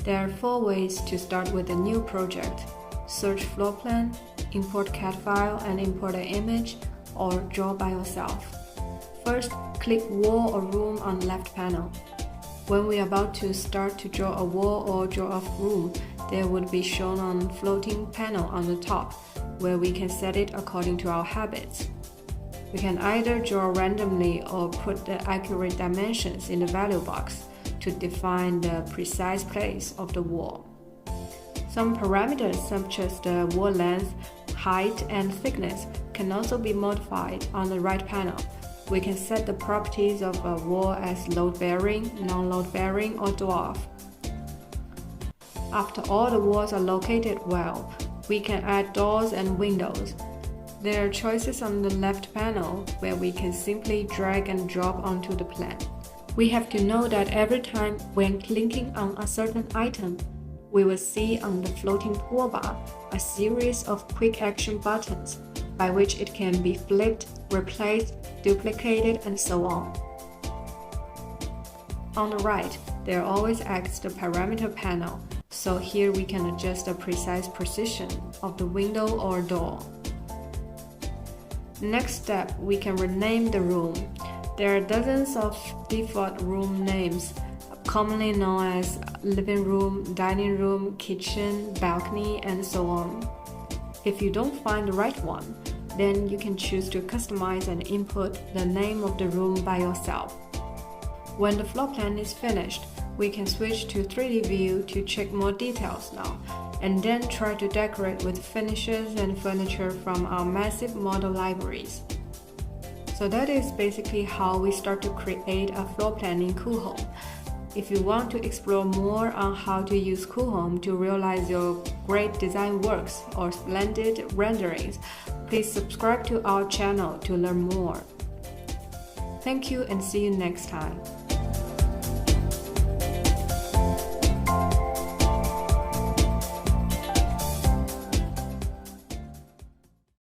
There are 4 ways to start with a new project. Search floor plan, import CAD file and import an image, or draw by yourself. First, click wall or room on the left panel. When we are about to start to draw a wall or draw a room, there would be shown on floating panel on the top, where we can set it according to our habits. We can either draw randomly or put the accurate dimensions in the value box to define the precise place of the wall. Some parameters such as the wall length, height, and thickness can also be modified on the right panel. We can set the properties of a wall as load-bearing, non-load-bearing, or dwarf. After all the walls are located well, we can add doors and windows. There are choices on the left panel where we can simply drag and drop onto the plan. We have to know that every time when clicking on a certain item, we will see on the floating toolbar a series of quick action buttons by which it can be flipped, replaced, duplicated, and so on. On the right, there always acts the parameter panel, so here we can adjust the precise position of the window or door. Next step, we can rename the room. There are dozens of default room names, commonly known as living room, dining room, kitchen, balcony, and so on. If you don't find the right one, then you can choose to customize and input the name of the room by yourself. When the floor plan is finished, we can switch to 3D view to check more details now, and then try to decorate with finishes and furniture from our massive model libraries. So that is basically how we start to create a floor plan in Coolhome. If you want to explore more on how to use Coolhome to realize your great design works or splendid renderings, please subscribe to our channel to learn more. Thank you and see you next time.